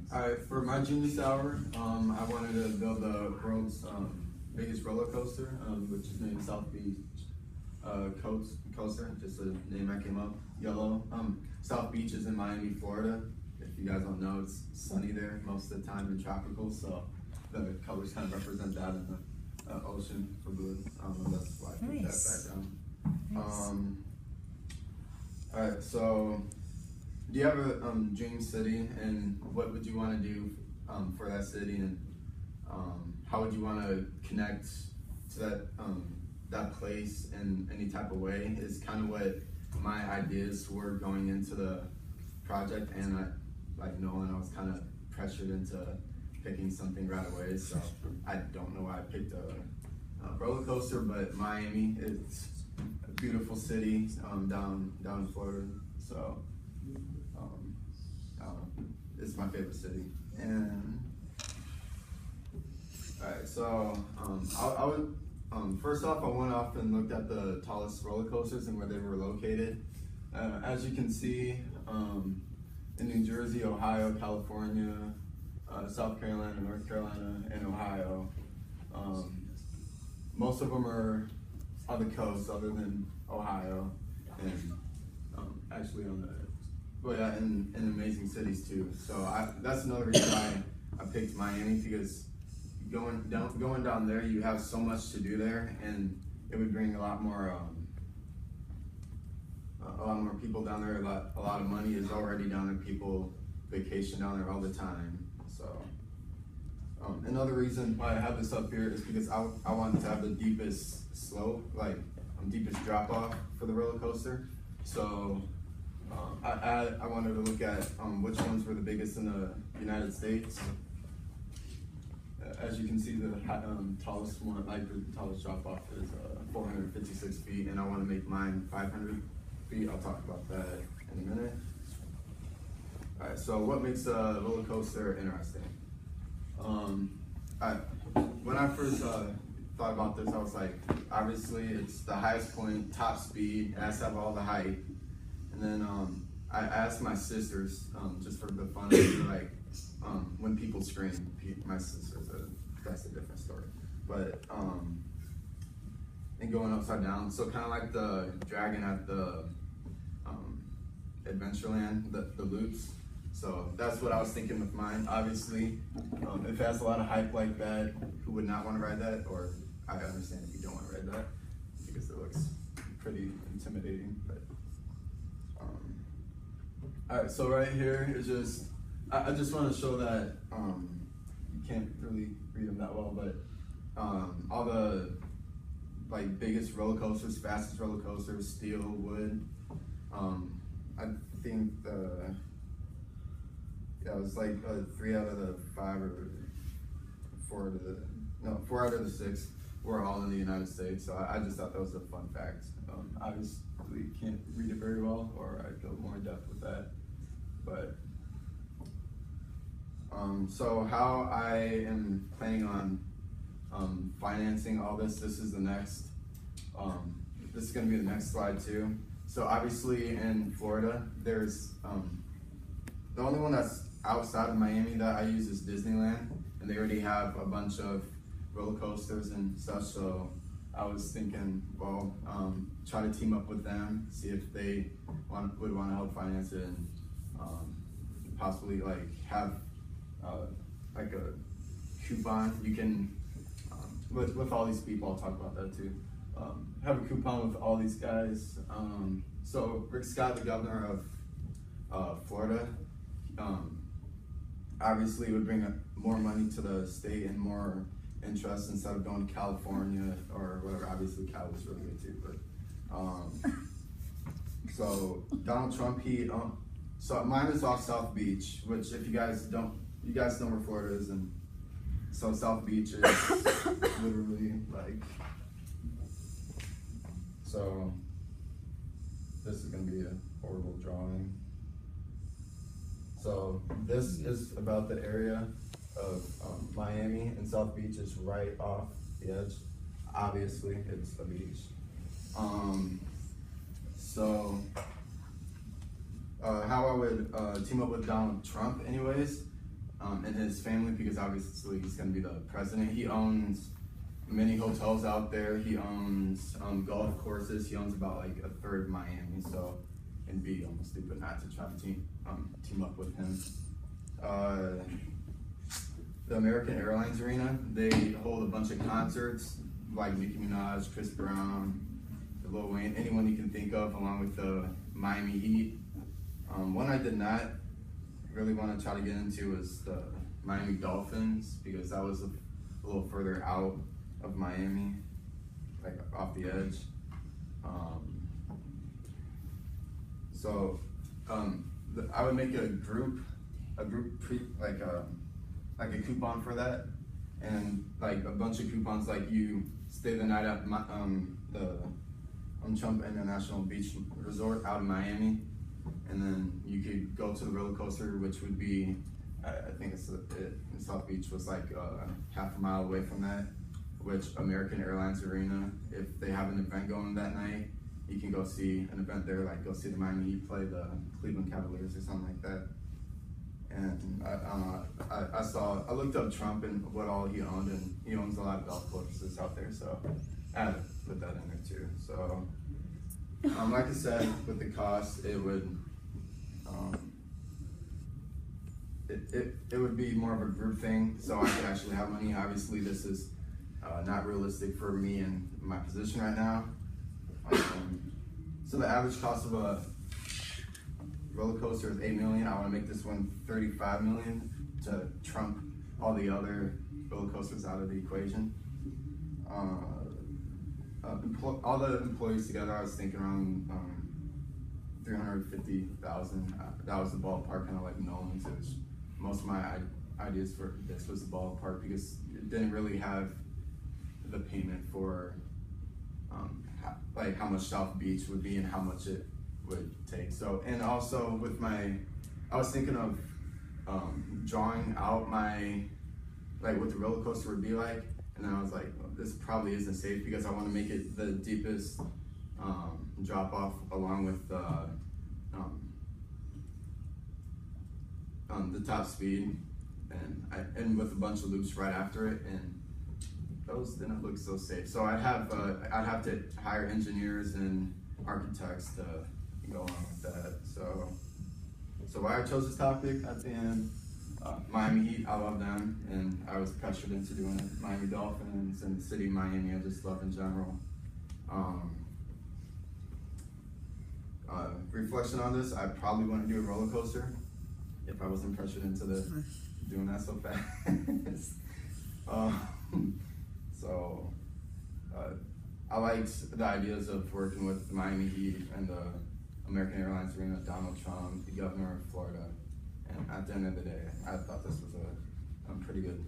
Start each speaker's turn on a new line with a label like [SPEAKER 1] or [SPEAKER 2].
[SPEAKER 1] For my genius hour, I wanted to build the world's biggest roller coaster, which is named South Beach Coaster, just a name I came up. Yellow. South Beach is in Miami, Florida. If you guys don't know, it's sunny there most of the time and tropical, so the colors kind of represent that in the ocean for blue. That's why I picked that background. All right, so do you have a dream city, and what would you want to do for that city, and how would you want to connect to that place in any type of way? Is kind of what my ideas were going into the project, and I was kind of pressured into picking something right away. So I don't know why I picked a roller coaster, but Miami, it's a beautiful city down in Florida. So it's my favorite city. And all right, so I would first off, I went off and looked at the tallest roller coasters and where they were located. As you can see, in New Jersey, Ohio, California, South Carolina, North Carolina, and Ohio, most of them are on the coast, other than Ohio, and actually in amazing cities too. So that's another reason why I picked Miami, because going down there, you have so much to do there, and it would bring a lot more people down there. A lot of money is already down there. People vacation down there all the time. So another reason why I have this up here is because I wanted to have the deepest slope, deepest drop off for the roller coaster. So I wanted to look at which ones were the biggest in the United States. As you can see, the tallest one, the tallest drop off is 456 feet, and I want to make mine 500 feet. I'll talk about that in a minute. All right, so what makes a roller coaster interesting? When I first thought about this, I was like, obviously it's the highest point, top speed, it has to have all the height. And then I asked my sisters, just for the fun of it, like, when people scream, my sisters, that's a different story. But, and going upside down, so kind of like the dragon at the Adventureland, the loops. So that's what I was thinking with mine. Obviously, if it has a lot of hype like that, who would not want to ride that? Or I understand if you don't want to ride that, because it looks pretty intimidating. But all right, so right here is just, I just want to show that you can't really read them that well, but all the biggest roller coasters, fastest roller coasters, steel, wood. I think it was 3 out of the 5 or 4 out of the 6 were all in the United States. So I just thought that was a fun fact. Obviously can't read it very well, or I'd go more in depth with that. But so how I am planning on financing all this. This is the next. This is going to be the next slide too. So obviously in Florida, there's the only one that's outside of Miami that I use is Disneyland, and they already have a bunch of roller coasters and stuff. So I was thinking, well, try to team up with them, see if they would want to help finance it, and possibly have a coupon. You can with all these people, I'll talk about that too. Have a coupon with all these guys. So Rick Scott, the governor of Florida, obviously would bring more money to the state and more interest instead of going to California or whatever. Obviously Cal was really good too, but so Donald Trump, so mine is off South Beach, which if you guys know where Florida is, and so South Beach is literally so this is gonna be a horrible drawing. So this is about the area of Miami, and South Beach is right off the edge. Obviously, it's a beach. How I would team up with Donald Trump anyways, and his family, because obviously he's going to be the president. He owns many hotels out there. He owns golf courses. He owns about like a third of Miami. So it'd be almost stupid not to try to team up with him. The American Airlines Arena, they hold a bunch of concerts like Nicki Minaj, Chris Brown, Lil Wayne, anyone you can think of, along with the Miami Heat. One I did not really want to try to get into was the Miami Dolphins, because that was a little further out of Miami, like off the edge. I would make a group like a coupon for that, and like a bunch of coupons, like you stay the night at the Trump International Beach Resort out in Miami, and then you could go to the roller coaster, which would be, I think in South Beach was like half a mile away from that, which American Airlines Arena, if they have an event going that night, you can go see an event there, like go see the Miami Heat play the Cleveland Cavaliers or something like that. And I looked up Trump and what all he owned, and he owns a lot of golf courses out there, so I had to put that in there too. So, like I said, with the cost, it would it would be more of a group thing, so I could actually have money. Obviously, this is not realistic for me in my position right now. So the average cost of a roller coaster is $8 million. I want to make this one $35 million to trump all the other roller coasters out of the equation. All the employees together, I was thinking around $350,000. That was the ballpark, kind of like Nolan's. Most of my ideas for this was the ballpark, because it didn't really have the payment for like how much South Beach would be and how much it would take. So, and also with I was thinking of drawing out like what the roller coaster would be like, and then I was like, well, this probably isn't safe, because I want to make it the deepest drop off, along with the top speed, and with a bunch of loops right after it, and those didn't look so safe. So I'd have to hire engineers and architects to go on with that. So why I chose this topic at the end, Miami Heat, I love them, and I was pressured into doing it. Miami Dolphins and the city of Miami, I just love in general. Reflection on this, I probably wouldn't do a roller coaster if I wasn't pressured into doing that so fast. I liked the ideas of working with the Miami Heat and the American Airlines Arena, Donald Trump, the governor of Florida, and at the end of the day, I thought this was a pretty good